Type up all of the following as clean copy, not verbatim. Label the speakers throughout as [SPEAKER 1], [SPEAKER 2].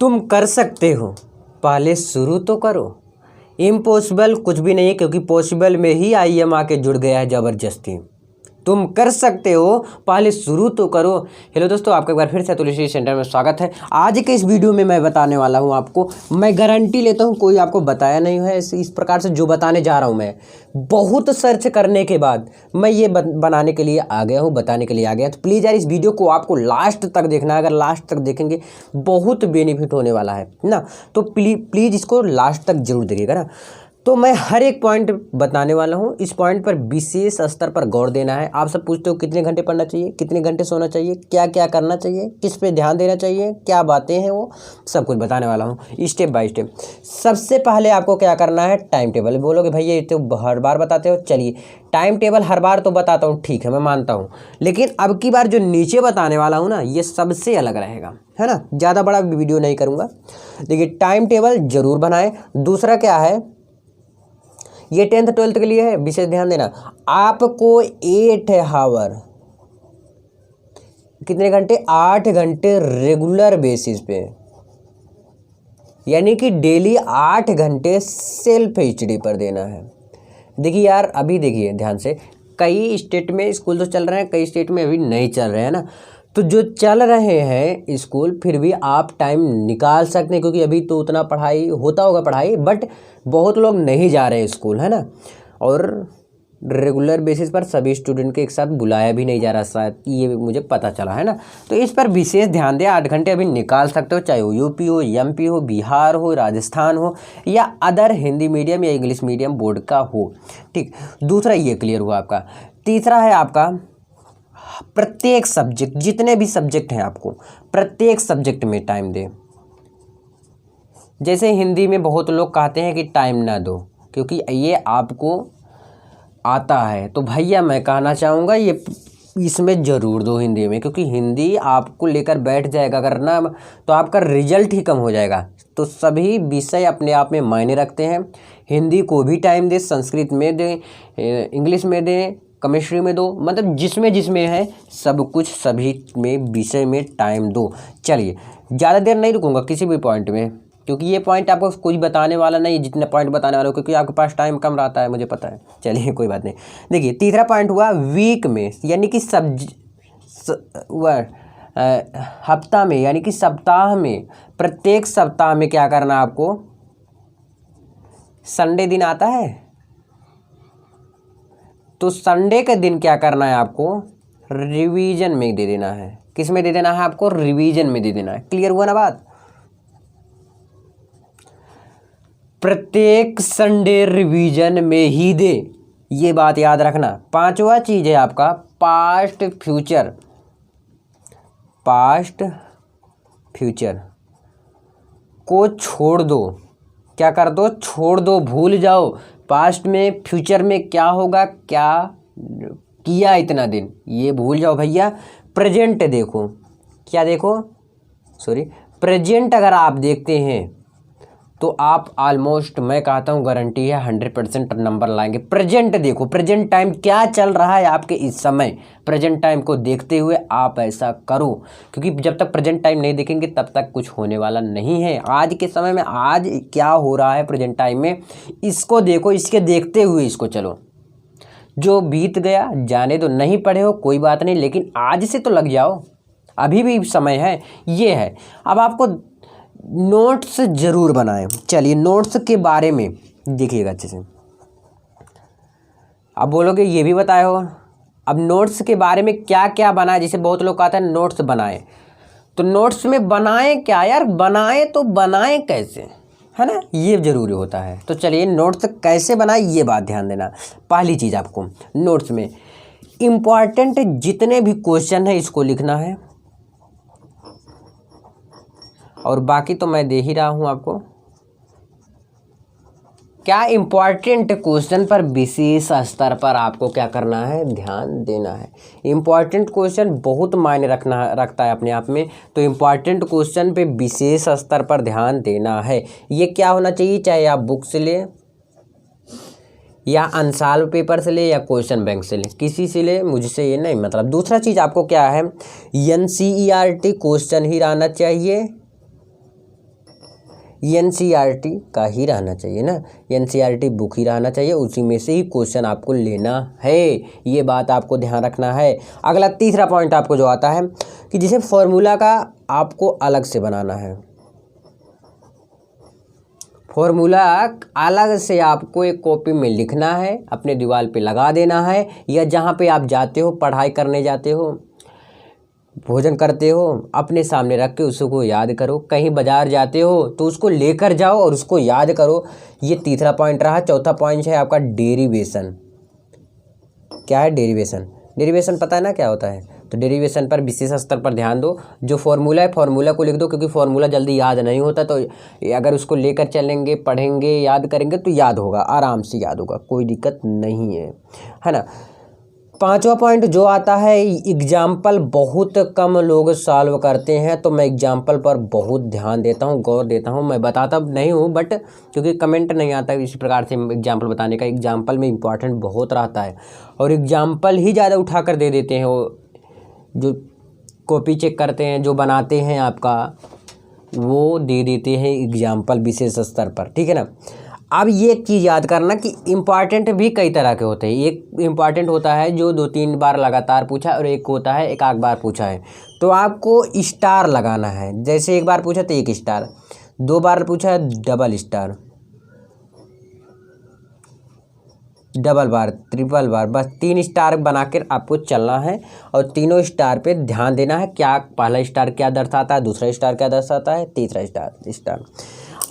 [SPEAKER 1] तुम कर सकते हो, पहले शुरू तो करो। इम्पॉसिबल कुछ भी नहीं है, क्योंकि पॉसिबल में ही IM आके जुड़ गया है ज़बरदस्ती। तुम कर सकते हो, पहले शुरू तो करो। हेलो दोस्तों, आपका एक बार फिर से अतुल स्टडी सेंटर में स्वागत है। आज के इस वीडियो में मैं बताने वाला हूं आपको, मैं गारंटी लेता हूं कोई आपको बताया नहीं है इस प्रकार से जो बताने जा रहा हूं। मैं बहुत सर्च करने के बाद मैं ये बनाने के लिए आ गया हूं, बताने के लिए आ गया। तो प्लीज़ यार, इस वीडियो को आपको लास्ट तक देखना है। अगर लास्ट तक देखेंगे बहुत बेनिफिट होने वाला है ना, तो प्लीज़ इसको लास्ट तक जरूर देखिएगा ना। तो मैं हर एक पॉइंट बताने वाला हूँ। इस पॉइंट पर विशेष स्तर पर गौर देना है। आप सब पूछते हो कितने घंटे पढ़ना चाहिए, कितने घंटे सोना चाहिए, क्या क्या करना चाहिए, किस पे ध्यान देना चाहिए, क्या बातें हैं, वो सब कुछ बताने वाला हूँ स्टेप बाय स्टेप। सबसे पहले आपको क्या करना है, टाइम टेबल। बोलोगे भैया ये तो हर बार बताते हो। चलिए, टाइम टेबल हर बार तो बताता हूँ, ठीक है, मैं मानता हूँ, लेकिन अब की बार जो नीचे बताने वाला हूँ ना, ये सबसे अलग रहेगा, है ना। ज़्यादा बड़ा वीडियो नहीं करूँगा। देखिए, टाइम टेबल जरूर बनाएं। दूसरा क्या है, ये 10th 12th के लिए है, विशेष ध्यान देना। आपको 8 आवर, कितने घंटे, 8 घंटे रेगुलर बेसिस पे, यानी कि डेली 8 घंटे सेल्फ स्टडी पर देना है। देखिए यार, अभी देखिए ध्यान से, कई स्टेट में स्कूल तो चल रहे हैं, कई स्टेट में अभी नहीं चल रहे हैं ना। तो जो चल रहे हैं स्कूल, फिर भी आप टाइम निकाल सकते हैं, क्योंकि अभी तो उतना पढ़ाई होता होगा पढ़ाई, बट बहुत लोग नहीं जा रहे स्कूल, है ना। और रेगुलर बेसिस पर सभी स्टूडेंट के एक साथ बुलाया भी नहीं जा रहा, शायद ये मुझे पता चला, है ना। तो इस पर विशेष ध्यान दें। 8 घंटे अभी निकाल सकते हो, चाहे वो यूपी हो, MP हो, बिहार हो, राजस्थान हो, या अदर हिंदी मीडियम या इंग्लिश मीडियम बोर्ड का हो, ठीक। दूसरा ये क्लियर हुआ आपका। तीसरा है आपका, प्रत्येक सब्जेक्ट, जितने भी सब्जेक्ट हैं आपको प्रत्येक सब्जेक्ट में टाइम दें। जैसे हिंदी में बहुत लोग कहते हैं कि टाइम ना दो, क्योंकि ये आपको आता है, तो भैया मैं कहना चाहूँगा ये इसमें ज़रूर दो हिंदी में, क्योंकि हिंदी आपको लेकर बैठ जाएगा अगर ना, तो आपका रिजल्ट ही कम हो जाएगा। तो सभी विषय अपने आप में मायने रखते हैं। हिंदी को भी टाइम दें, संस्कृत में दें, इंग्लिश में दें, केमिस्ट्री में दो, मतलब जिसमें है सब कुछ, सभी में विषय में टाइम दो। चलिए, ज़्यादा देर नहीं रुकूंगा किसी भी पॉइंट में, क्योंकि ये पॉइंट आपको कुछ बताने वाला नहीं, जितने पॉइंट बताने वाला हो, क्योंकि आपके पास टाइम कम रहता है, मुझे पता है। चलिए कोई बात नहीं। देखिए, तीसरा पॉइंट हुआ वीक में, यानी कि हफ्ता में, यानी कि सप्ताह में। प्रत्येक सप्ताह में क्या करना है आपको, संडे दिन आता है तो संडे के दिन क्या करना है आपको, रिवीजन में दे देना है। किस में दे देना है आपको, रिवीजन में दे देना है। क्लियर हुआ ना बात। प्रत्येक संडे रिवीजन में ही दे, ये बात याद रखना। पांचवा चीज है आपका पास्ट फ्यूचर। पास्ट फ्यूचर को छोड़ दो, क्या कर दो, छोड़ दो, भूल जाओ। पास्ट में फ्यूचर में क्या होगा, क्या किया इतना दिन, ये भूल जाओ भैया। प्रेजेंट देखो, क्या देखो, प्रेजेंट अगर आप देखते हैं तो आप ऑलमोस्ट, मैं कहता हूँ गारंटी है 100% नंबर लाएंगे। प्रेजेंट देखो, प्रेजेंट टाइम क्या चल रहा है आपके इस समय, प्रेजेंट टाइम को देखते हुए आप ऐसा करो, क्योंकि जब तक प्रेजेंट टाइम नहीं देखेंगे तब तक कुछ होने वाला नहीं है। आज के समय में आज क्या हो रहा है प्रेजेंट टाइम में, इसको देखो, इसके देखते हुए इसको चलो। जो बीत गया जाने दो, नहीं पढ़े हो कोई बात नहीं, लेकिन आज से तो लग जाओ, अभी भी समय है। ये है। अब आपको नोट्स जरूर बनाएं। चलिए, नोट्स के बारे में देखिएगा अच्छे से। अब बोलोगे ये भी बताए हो, अब नोट्स के बारे में क्या क्या बनाए। जैसे बहुत लोग कहते हैं नोट्स बनाएं, तो नोट्स में बनाएं क्या यार, बनाएं तो बनाएं कैसे, है ना, ये जरूरी होता है। तो चलिए, नोट्स कैसे बनाए ये बात ध्यान देना। पहली चीज़ आपको नोट्स में इम्पॉर्टेंट जितने भी क्वेश्चन है इसको लिखना है, और बाकी तो मैं दे ही रहा हूं आपको। क्या इम्पॉर्टेंट क्वेश्चन पर विशेष स्तर पर आपको क्या करना है, ध्यान देना है। इम्पॉर्टेंट क्वेश्चन बहुत मायने रखता है अपने आप में, तो इम्पॉर्टेंट क्वेश्चन पे विशेष स्तर पर ध्यान देना है। ये क्या होना चाहिए, चाहे आप बुक से ले या अनसॉल्व पेपर से ले या क्वेश्चन बैंक से ले, किसी से ले, मुझसे ये नहीं मतलब। दूसरा चीज़ आपको क्या है, NCERT क्वेश्चन ही रहना चाहिए, एनसीईआरटी का ही रहना चाहिए ना, एनसीईआरटी बुक ही रहना चाहिए, उसी में से ही क्वेश्चन आपको लेना है, ये बात आपको ध्यान रखना है। अगला तीसरा पॉइंट आपको जो आता है कि जिसे फॉर्मूला का आपको अलग से बनाना है, फॉर्मूला अलग से आपको एक कॉपी में लिखना है, अपने दीवार पे लगा देना है, या जहाँ पे आप जाते हो, पढ़ाई करने जाते हो, भोजन करते हो, अपने सामने रख के उसको याद करो। कहीं बाजार जाते हो तो उसको लेकर जाओ और उसको याद करो। ये तीसरा पॉइंट रहा। चौथा पॉइंट है आपका डेरिवेशन। क्या है डेरिवेशन? डेरिवेशन पता है ना क्या होता है? तो डेरिवेशन पर विशेष स्तर पर ध्यान दो। जो फॉर्मूला है फॉर्मूला को लिख दो, क्योंकि फॉर्मूला जल्दी याद नहीं होता, तो अगर उसको लेकर चलेंगे, पढ़ेंगे, याद करेंगे तो याद होगा, आराम से याद होगा, कोई दिक्कत नहीं है ना। पांचवा पॉइंट जो आता है, एग्जाम्पल बहुत कम लोग सॉल्व करते हैं, तो मैं एग्जाम्पल पर बहुत ध्यान देता हूँ, गौर देता हूँ। मैं बताता नहीं हूँ बट क्योंकि कमेंट नहीं आता इसी प्रकार से एग्जाम्पल बताने का, एग्जाम्पल में इम्पॉर्टेंट बहुत रहता है और एग्जाम्पल ही ज़्यादा उठा कर दे देते हैं वो जो कॉपी चेक करते हैं, जो बनाते हैं आपका, वो दे देते हैं एग्जाम्पल विशेष स्तर पर, ठीक है ना। अब ये एक चीज़ याद करना कि इम्पॉर्टेंट भी कई तरह के होते हैं। एक इम्पॉर्टेंट होता है जो 2-3 बार लगातार पूछा, और एक होता है एक आध बार पूछा है, तो आपको स्टार लगाना है। जैसे एक बार पूछा तो 1 स्टार, 2 बार पूछा डबल स्टार, डबल बार, ट्रिपल बार, बस 3 स्टार बनाकर आपको चलना है और तीनों स्टार पे ध्यान देना है। क्या पहला स्टार क्या दर्शाता है, दूसरा स्टार क्या दर्शाता है, तीसरा स्टार।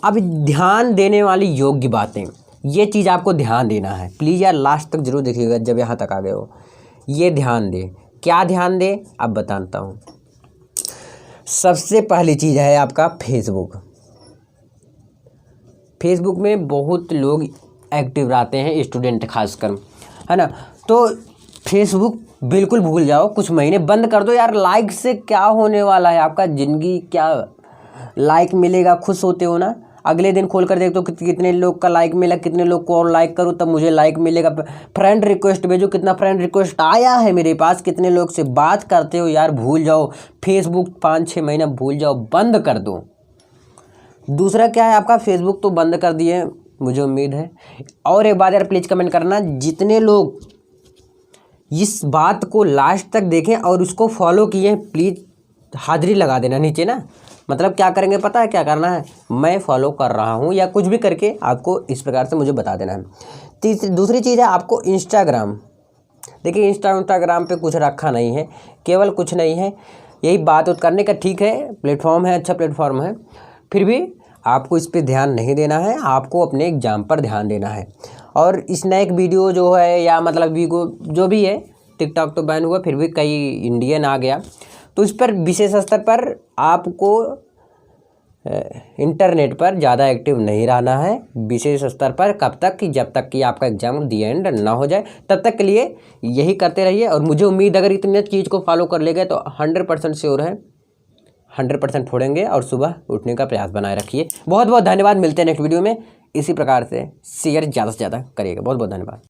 [SPEAKER 1] अब ध्यान देने वाली योग्य बातें, ये चीज़ आपको ध्यान देना है। प्लीज़ यार लास्ट तक जरूर देखिएगा जब यहाँ तक आ गए हो। ये ध्यान दे, क्या ध्यान दे अब बताता हूँ। सबसे पहली चीज़ है आपका फेसबुक। फेसबुक में बहुत लोग एक्टिव रहते हैं, स्टूडेंट खासकर, है ना। तो फेसबुक बिल्कुल भूल जाओ, कुछ महीने बंद कर दो यार। लाइक से क्या होने वाला है, आपका ज़िंदगी क्या लाइक मिलेगा, खुश होते हो ना। अगले दिन खोल कर देखो कितने लोग का लाइक मिला, कितने लोग को और लाइक करो तब मुझे लाइक मिलेगा। फ्रेंड रिक्वेस्ट भेजो, कितना फ्रेंड रिक्वेस्ट आया है मेरे पास, कितने लोग से बात करते हो यार। भूल जाओ फेसबुक, 5-6 महीना भूल जाओ, बंद कर दो। दूसरा क्या है आपका, फेसबुक तो बंद कर दिए मुझे उम्मीद है। और एक बात यार प्लीज़ कमेंट करना, जितने लोग इस बात को लास्ट तक देखें और उसको फॉलो किए, प्लीज़ हाजिरी लगा देना नीचे ना। मतलब क्या करेंगे पता है क्या करना है, मैं फॉलो कर रहा हूँ या कुछ भी करके आपको इस प्रकार से मुझे बता देना है। दूसरी चीज़ है आपको इंस्टाग्राम। देखिए इंस्टाग्राम पे कुछ रखा नहीं है, केवल कुछ नहीं है, यही बात करने का, ठीक है प्लेटफॉर्म है, अच्छा प्लेटफॉर्म है, फिर भी आपको इस पर ध्यान नहीं देना है, आपको अपने एग्जाम पर ध्यान देना है। और स्नैक वीडियो जो है या मतलब वीगो जो भी है, टिकटॉक तो बैन हुआ, फिर भी कई इंडियन आ गया, तो इस पर विशेष स्तर पर आपको इंटरनेट पर ज़्यादा एक्टिव नहीं रहना है विशेष स्तर पर। कब तक कि जब तक कि आपका एग्जाम दी एंड ना हो जाए, तब तक के लिए यही करते रहिए। और मुझे उम्मीद अगर इतने चीज़ को फॉलो कर ले गए तो 100% श्योर है 100% छोड़ेंगे और सुबह उठने का प्रयास बनाए रखिए। बहुत बहुत धन्यवाद, मिलते हैं नेक्स्ट वीडियो में। इसी प्रकार से शेयर ज़्यादा से ज़्यादा करिएगा। बहुत बहुत धन्यवाद।